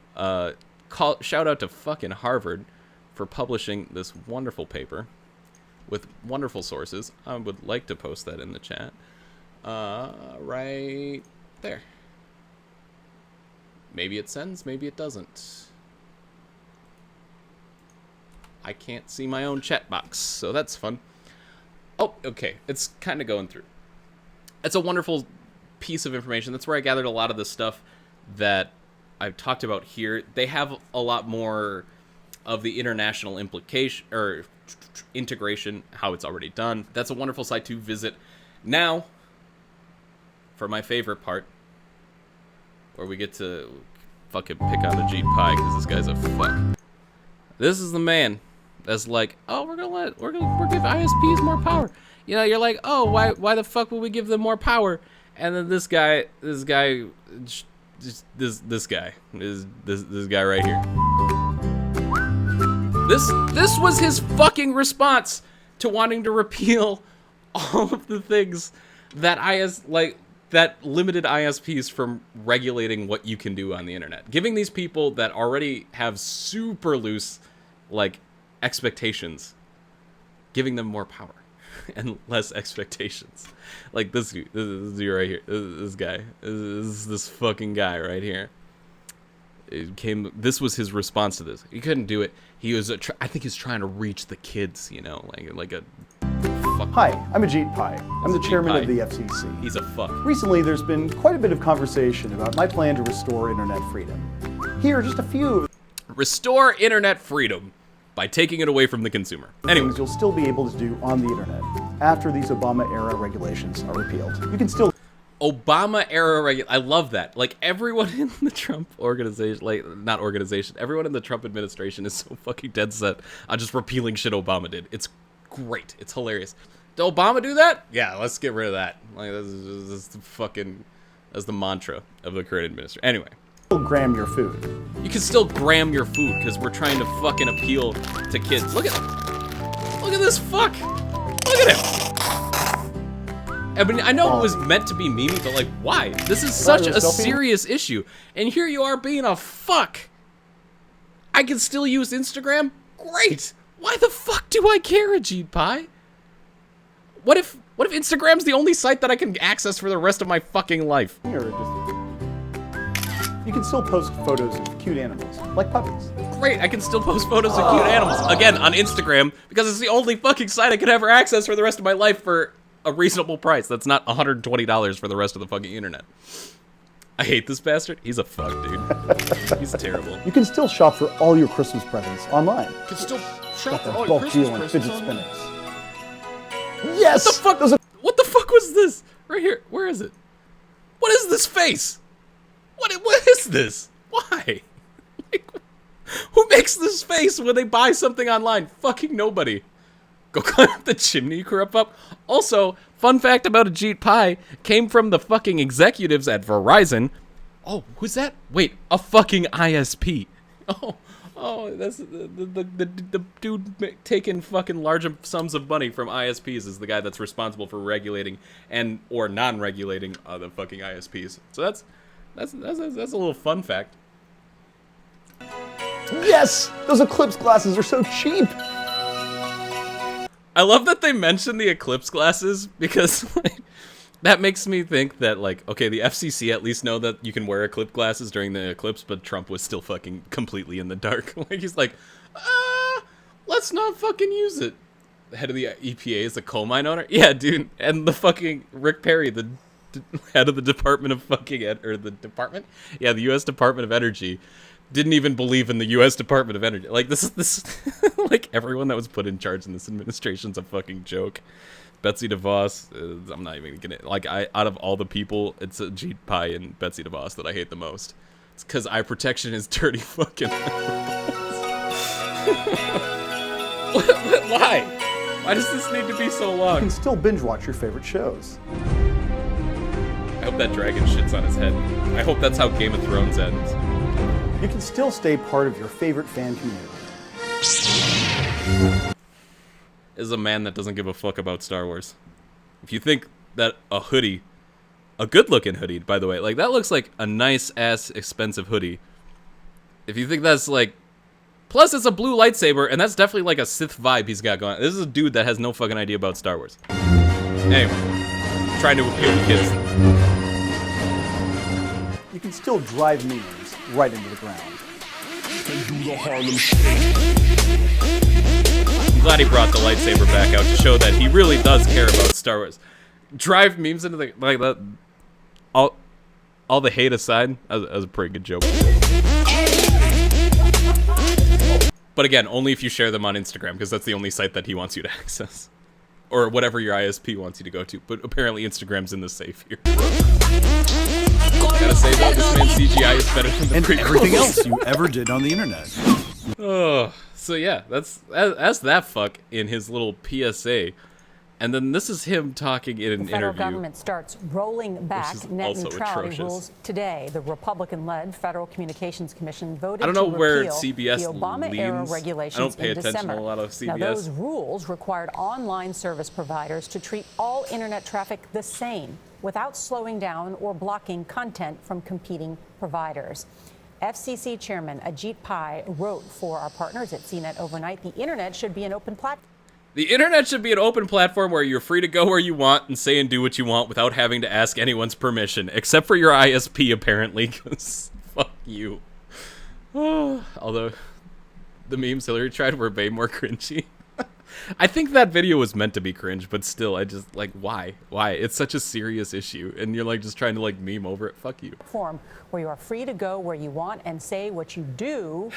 Shout out to fucking Harvard for publishing this wonderful paper with wonderful sources. I would like to post that in the chat. Right there. Maybe it sends, maybe it doesn't. I can't see my own chat box, so that's fun. Oh, okay, it's kind of going through. It's a wonderful piece of information. That's where I gathered a lot of the stuff that I've talked about here. They have a lot more of the international implication or integration, how it's already done. That's a wonderful site to visit. Now, for my favorite part, where we get to fucking pick on the Jeep Pie, because this guy's a fuck. This is the man that's like, oh, we're gonna give ISPs more power. You know, you're like, oh, why the fuck would we give them more power? And then this guy right here. This was his fucking response to wanting to repeal all of the things that that limited ISPs from regulating what you can do on the internet. Giving these people that already have super loose, expectations, giving them more power and less expectations. Like this dude right here, this fucking guy right here. This was his response to this. He couldn't do it. He was, I think he's trying to reach the kids, you know, like a fuck. Hi, I'm Ajit Pai. I'm the chairman of the FCC. He's a fuck. Recently, there's been quite a bit of conversation about my plan to restore internet freedom. Here are just a few Restore internet freedom by taking it away from the consumer. Anyway, things you'll still be able to do on the internet after these Obama-era regulations are repealed. You can still Obama-era I love that. Like, everyone in the Trump organization, everyone in the Trump administration is so fucking dead set on just repealing shit Obama did. It's great. It's hilarious. Did Obama do that? Yeah, let's get rid of that. Like, that's the mantra of the current administration. Anyway. Gram your food. You can still gram your food because we're trying to fucking appeal to kids. Look at this fuck. Look at him. I mean, I know it was meant to be memey, but like, why? This is such a serious issue, and here you are being a fuck. I can still use Instagram? Great. Why the fuck do I care, Ajit Pai? What if Instagram's the only site that I can access for the rest of my fucking life? You can still post photos of cute animals, like puppies. great, I can still post photos of cute animals. Again, on Instagram, because it's the only fucking site I could ever access for the rest of my life for a reasonable price. That's not $120 for the rest of the fucking internet. I hate this bastard. He's a fuck, dude. He's terrible. You can still shop for all your Christmas presents online. You can still shop for That all your bulk Christmas deal on presents fidget online. spinners. Yes! What the fuck? Those are What the fuck was this? Right here. Where is it? What is this face? What is this? Why? Like, who makes this face when they buy something online? Fucking nobody. Go climb up the chimney, you corrupt up. Also, fun fact about Ajit Pai came from the fucking executives at Verizon. Oh, who's that? Wait, a fucking ISP. Oh, that's the dude taking fucking large sums of money from ISPs is the guy that's responsible for regulating and or non-regulating the fucking ISPs. So that's a little fun fact. Yes! Those Eclipse glasses are so cheap! I love that they mention the Eclipse glasses because like, that makes me think that like, okay, the FCC at least know that you can wear Eclipse glasses during the eclipse, but Trump was still fucking completely in the dark. Like he's like, let's not fucking use it. The head of the EPA is a coal mine owner. Yeah, dude, and the fucking Rick Perry, the head of the Department of fucking the U.S. Department of Energy. Didn't even believe in the U.S. Department of Energy. Like, this like, everyone that was put in charge in this administration's a fucking joke. Betsy DeVos, I'm not even gonna, like, out of all the people, it's Ajit Pai and Betsy DeVos that I hate the most. It's because eye protection is dirty fucking. Why? Why does this need to be so You long? can still binge watch your favorite shows. I hope that dragon shits on his head. I hope that's how Game of Thrones ends. You can still stay part of your favorite fan community. Is a man that doesn't give a fuck about Star Wars. If you think that a hoodie, a good-looking hoodie, by the way, like that looks like a nice-ass expensive hoodie. If you think that's like, plus it's a blue lightsaber, and that's definitely like a Sith vibe he's got going. This is a dude that has no fucking idea about Star Wars. Anyway, trying to appeal to kids. You can still drive memes right into the ground. I'm glad he brought the lightsaber back out to show that he really does care about Star Wars. Drive memes into the like that. All the hate aside, that was a pretty good joke. But again, only if you share them on Instagram, because that's the only site that he wants you to access. Or whatever your ISP wants you to go to. But apparently Instagram's in the safe here. Gotta say that this man's CGI is better than the And prequels. everything else you ever did on the internet. Oh, so yeah, that's that fuck in his little PSA. And then this is him talking in an The federal interview. government starts rolling back is net also neutrality atrocious. rules today. The Republican-led Federal Communications Commission voted I don't know to where repeal CBS the Obama-era leans. regulations I don't pay in attention December. to a lot of Now, CBS. those rules required online service providers to treat all internet traffic the same without slowing down or blocking content from competing providers. FCC Chairman Ajit Pai wrote for our partners at CNET overnight, the internet should be an open platform. The internet should be an open platform where you're free to go where you want and say and do what you want without having to ask anyone's permission, except for your ISP, apparently, because fuck you. Although, the memes Hillary tried were way more cringy. I think that video was meant to be cringe, but still, I just, like, why? Why? It's such a serious issue, and you're, like, just trying to, like, meme over it. Fuck you. Platform where you are free to go where you want and say what you do.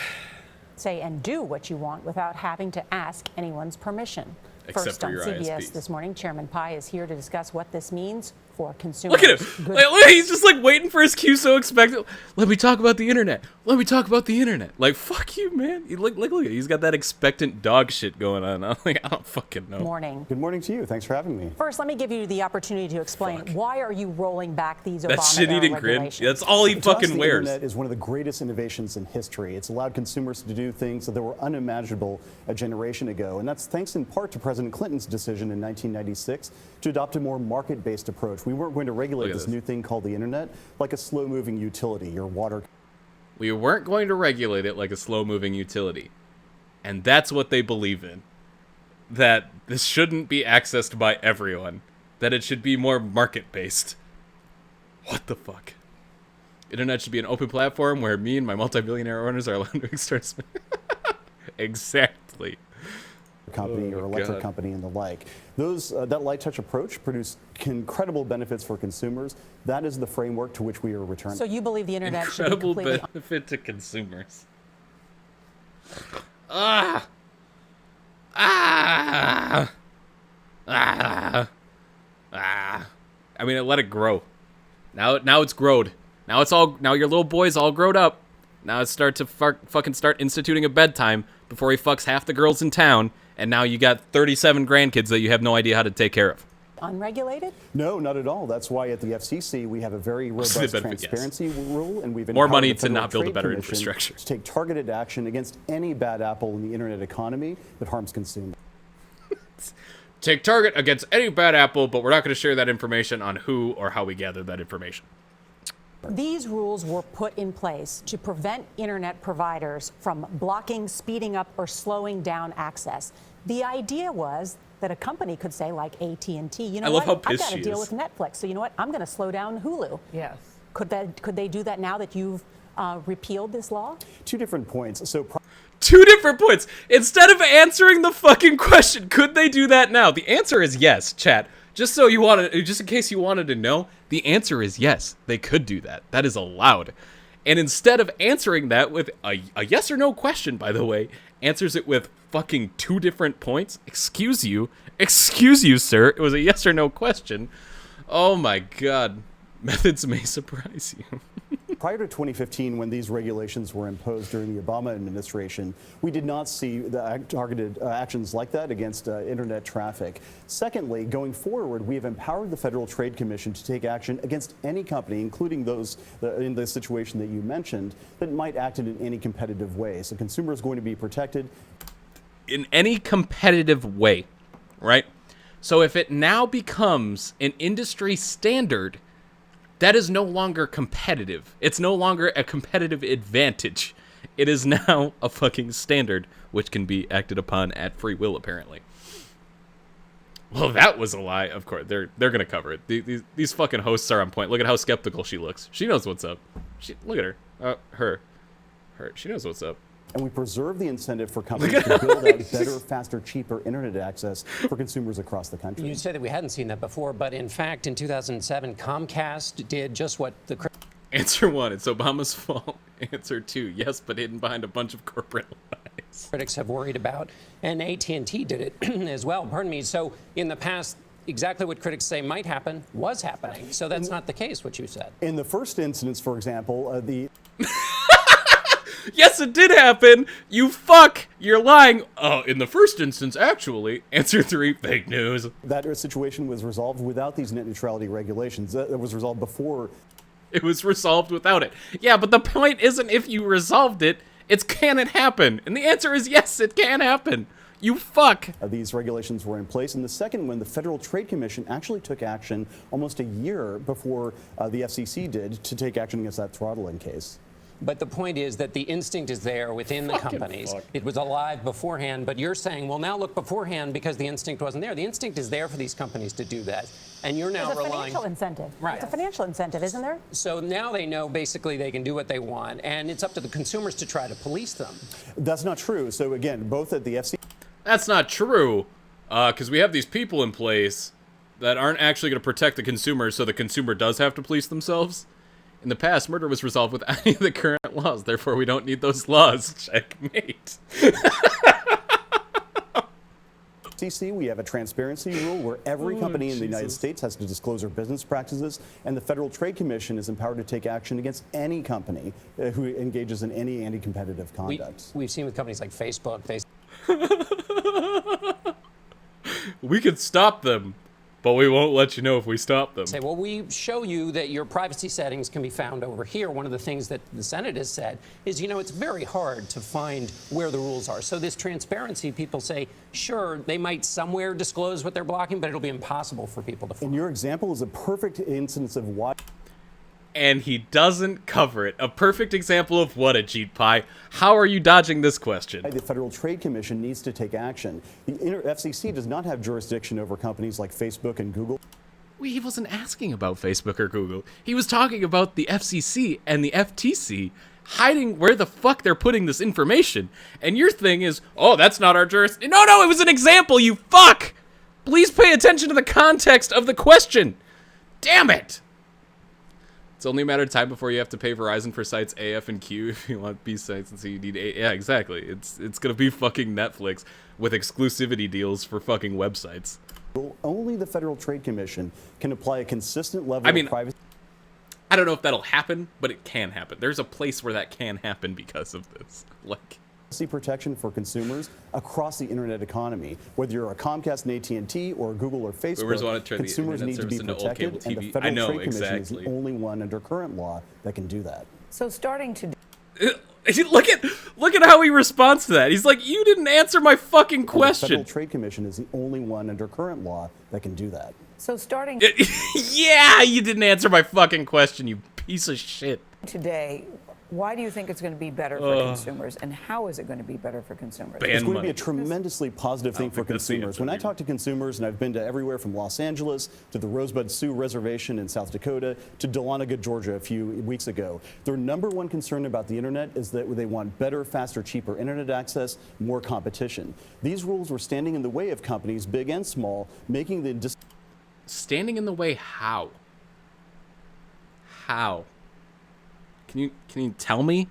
Say and do what you want without having to ask anyone's permission. Except First for on your CBS ISPs. this morning, Chairman Pai is here to discuss what this means for consumers. Look at him. Like, he's just like waiting for his cue, so expectant. Let me talk about the internet. Let me talk about the internet. Like, fuck you, man. Look at it. He's got that expectant dog shit going on. I'm like, I don't fucking know. Morning. Good morning to you. Thanks for having me. First, let me give you the opportunity to explain why are you rolling back these That Obama-era shit-eating grin. regulations? That's all he To us, fucking the wears. internet is one of the greatest innovations in history. It's allowed consumers to do things that were unimaginable a generation ago. And that's thanks in part to President Clinton's decision in 1996 to adopt a more market-based approach. We weren't going to regulate Look at this this. new thing called the internet like a slow-moving utility, your water. We weren't going to regulate it like a slow-moving utility. And that's what they believe in. That this shouldn't be accessed by everyone. That it should be more market-based. What the fuck? Internet should be an open platform where me and my multi-billionaire owners are allowed to express. Exactly. Company or electric company and the like. That light touch approach produced incredible benefits for consumers. That is the framework to which we are returning. So you believe the internet Incredible should be completely benefit to consumers. I mean, let it grow. Now it's growed. Now your little boy's all grown up. Now it's start to fucking start instituting a bedtime before he fucks half the girls in town, and now you got 37 grandkids that you have no idea how to take care of. unregulated? No, not at all. That's why at the FCC we have a very robust transparency rule, and we've more money the to not build a Trade better Commission infrastructure. to take targeted action against any bad apple in the internet economy that harms consumers. Take target against any bad apple, but we're not going to share that information on who or how we gather that information. These rules were put in place to prevent internet providers from blocking, speeding up, or slowing down access. The idea was that a company could say, like AT&T, you know I love what, how I've pissed got a she deal is. with Netflix, so you know what, I'm going to slow down Hulu. Yes. Could they do that now that you've repealed this law? 2 different points. So 2 different points. Instead of answering the fucking question, could they do that now? The answer is yes, chat. Just in case you wanted to know, the answer is yes. They could do that. That is allowed. And instead of answering that with a yes or no question, by the way, answers it with fucking 2 different points. Excuse you, sir. It was a yes or no question. Oh my god. Methods may surprise you. Prior to 2015, when these regulations were imposed during the Obama administration, we did not see the targeted actions like that against internet traffic. Secondly, going forward, we have empowered the Federal Trade Commission to take action against any company, including those in the situation that you mentioned, that might act in any competitive way. So consumers are going to be protected. In any competitive way, right? So if it now becomes an industry standard, that is no longer competitive. It's no longer a competitive advantage. It is now a fucking standard, which can be acted upon at free will, apparently. Well, that was a lie. Of course, they're gonna cover it. These fucking hosts are on point. Look at how skeptical she looks. She knows what's up. Look at her. Her. She knows what's up. And we preserve the incentive for companies to build out better, faster, cheaper internet access for consumers across the country. You said that we hadn't seen that before, but in fact, in 2007, Comcast did just what the... Answer 1, it's Obama's fault. Answer 2, yes, but hidden behind a bunch of corporate lies. Critics have worried about, and AT&T did it as well, pardon me. So in the past, exactly what critics say might happen was happening. So that's not the case, what you said. In the first instance, for example, Yes, it did happen. You fuck. You're lying. Oh, in the first instance, actually. Answer 3, fake news. That situation was resolved without these net neutrality regulations. That was resolved before. It was resolved without it. Yeah, but the point isn't if you resolved it. It's can it happen? And the answer is yes, it can happen. You fuck. These regulations were in place. And the second one, the Federal Trade Commission actually took action almost a year before the FCC did to take action against that throttling case. But the point is that the instinct is there within the companies. It was alive beforehand, but you're saying, well, now look beforehand because the instinct wasn't there. The instinct is there for these companies to do that. And you're now There's a relying... financial incentive. Right. It's a financial incentive, isn't there? So now they know basically they can do what they want, and it's up to the consumers to try to police them. That's not true. So again, both at the FCC... That's not true, because we have these people in place that aren't actually going to protect the consumer, so the consumer does have to police themselves. In the past, murder was resolved with any of the current laws, therefore we don't need those laws. Checkmate. FCC, we have a transparency rule where every company in the United States has to disclose their business practices, and the Federal Trade Commission is empowered to take action against any company who engages in any anti-competitive conduct. We've seen with companies like Facebook. We could stop them, but we won't let you know if we stop them. Say, well, we show you that your privacy settings can be found over here. One of the things that the Senate has said is, you know, it's very hard to find where the rules are. So this transparency, people say, sure, they might somewhere disclose what they're blocking, but it'll be impossible for people to find. And your example is a perfect instance of why... And he doesn't cover it. A perfect example of what, Ajit Pai. How are you dodging this question? The Federal Trade Commission needs to take action. The FCC does not have jurisdiction over companies like Facebook and Google. He wasn't asking about Facebook or Google. He was talking about the FCC and the FTC hiding where the fuck they're putting this information. And your thing is, oh, that's not our jurisdiction. No, it was an example, you fuck! Please pay attention to the context of the question. Damn it! It's only a matter of time before you have to pay Verizon for sites A, F, and Q if you want B sites, and so you need A. Yeah, exactly. It's gonna be fucking Netflix with exclusivity deals for fucking websites. Only the Federal Trade Commission can apply a consistent level of privacy. I don't know if that'll happen, but it can happen. There's a place where that can happen because of this. Like, protection for consumers across the internet economy. Whether you're a Comcast and AT&T or Google or Facebook, consumers need to be protected, and the Federal Trade Commission is the only one under current law that can do that. So starting to... Look at how he responds to that. He's like, you didn't answer my fucking question. The Federal Trade Commission is the only one under current law that can do that. So starting... Yeah, you didn't answer my fucking question, you piece of shit. Today, why do you think it's going to be better for consumers, and how is it going to be better for consumers? It's going to be a tremendously positive thing for consumers. When I talk to consumers, and I've been to everywhere from Los Angeles to the Rosebud Sioux Reservation in South Dakota to Dahlonega, Georgia a few weeks ago, their number one concern about the internet is that they want better, faster, cheaper internet access, more competition. These rules were standing in the way of companies, big and small, making the... Standing in the way how? How? Can you tell me?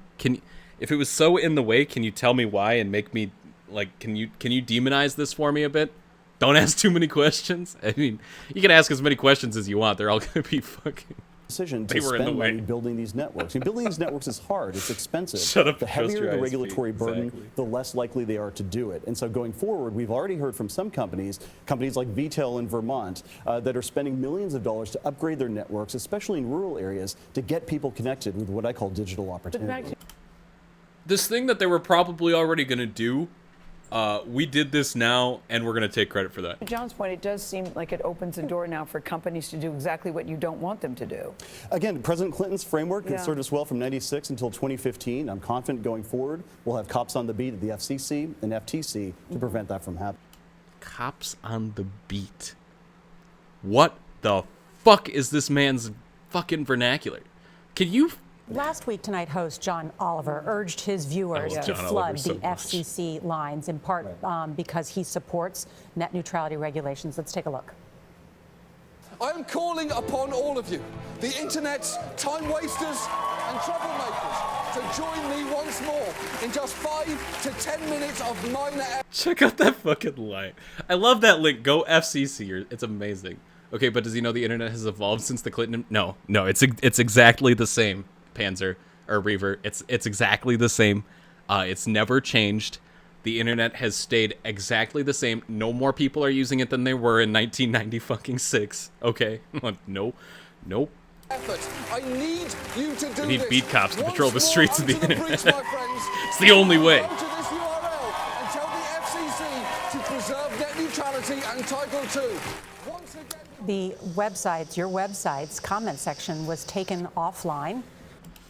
If it was so in the way, can you tell me why and make me like can you demonize this for me a bit? Don't ask too many questions. I mean, you can ask as many questions as you want. They're all going to be fucking decision to spend money building these networks. I mean, building these networks is hard. It's expensive. Shut up. The heavier the regulatory burden, the less likely they are to do it. And so going forward, we've already heard from some companies like VTEL in Vermont, that are spending millions of dollars to upgrade their networks, especially in rural areas, to get people connected with what I call digital opportunity. This thing that they were probably already going to do, we did this now, and we're going to take credit for that. To John's point, it does seem like it opens a door now for companies to do exactly what you don't want them to do. Again, President Clinton's framework has served us well from 96 until 2015. I'm confident going forward we'll have cops on the beat at the FCC and FTC to prevent that from happening. Cops on the beat. What the fuck is this man's fucking vernacular? Can you... Last Week Tonight host John Oliver urged his viewers to flood the FCC lines, in part because he supports net neutrality regulations. Let's take a look. I am calling upon all of you, the internet's time wasters and troublemakers, to join me once more in just 5 to 10 minutes of minor... Check out that fucking line. I love that link. Go FCC. It's amazing. Okay, but does he know the internet has evolved since the Clinton... No, it's exactly the same. Panzer or Reaver, it's exactly the same. It's never changed. The internet has stayed exactly the same. No more people are using it than they were in 1996. Okay, nope. I need you to do we need this. beat cops to patrol the streets of the internet. Breach, It's the only way. Go to this URL and tell the FCC to preserve net neutrality and Title II. Once again, the websites, your website's comment section was taken offline.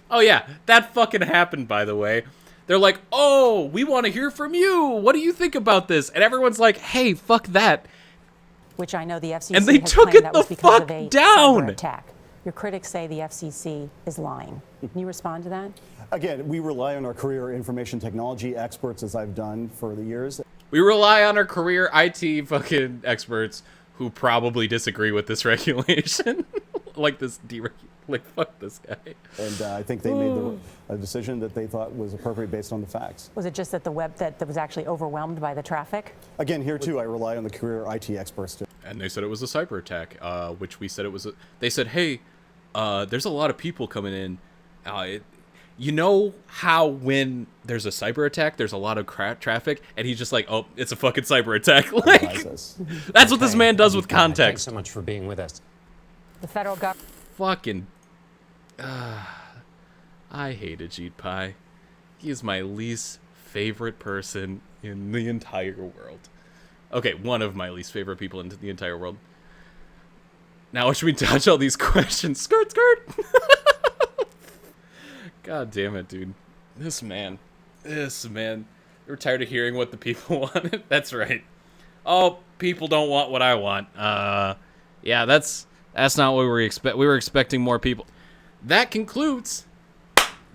Oh yeah, that fucking happened, by the way. They're like, oh, we want to hear from you. What do you think about this? And everyone's like, hey, fuck that. Which I know the FCC and they has took claimed it that was the because fuck of a down. cyber attack. Your critics say the FCC is lying. Can you respond to that? Again, we rely on our career information technology experts, as I've done for the years. We rely on our career IT fucking experts who probably disagree with this regulation. Like this like, fuck this guy. And I think they made a decision that they thought was appropriate based on the facts. Was it just that the web that was actually overwhelmed by the traffic? Again, here too, I rely on the career IT experts too. And they said it was a cyber attack, which we said it was. They said, hey, there's a lot of people coming in. You know how when there's a cyber attack, there's a lot of traffic, and he's just like, oh, it's a fucking cyber attack. Like, that's what this man does with context. Thanks so much for being with us. The federal government. Fucking. I hate Ajit Pai. He is my least favorite person in the entire world. Okay, one of my least favorite people in the entire world. Now, should we dodge all these questions? Skirt. God damn it, dude. This man. You're tired of hearing what the people wanted? That's right. Oh, people don't want what I want. Yeah, that's That's not what we expect. We were expecting more people. That concludes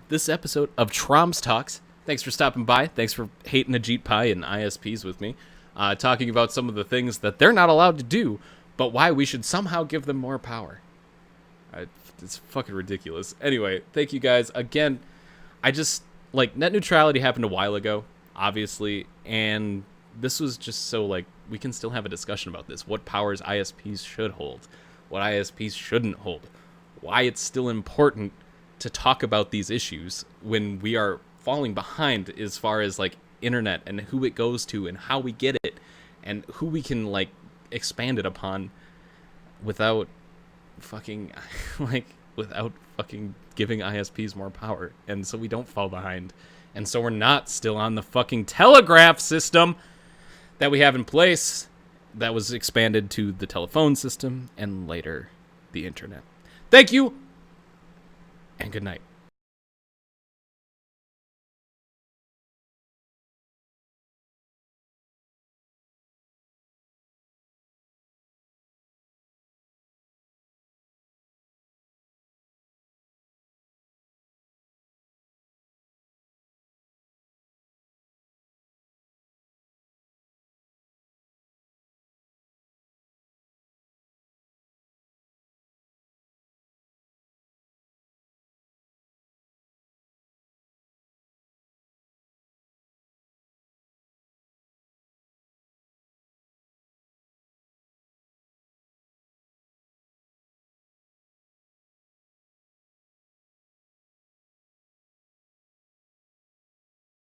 this episode of Troms Talks. Thanks for stopping by. Thanks for hating Ajit Pai and ISPs with me. Talking about some of the things that they're not allowed to do, but why we should somehow give them more power. It's fucking ridiculous. Anyway, thank you guys. Again, net neutrality happened a while ago, obviously, and this was just so, we can still have a discussion about this. What powers ISPs should hold, what ISPs shouldn't hold, why it's still important to talk about these issues when we are falling behind as far as, internet and who it goes to and how we get it and who we can, expand it upon without fucking, without fucking giving ISPs more power. And so we don't fall behind. And so we're not still on the fucking telegraph system that we have in place that was expanded to the telephone system and later the internet. Thank you and good night.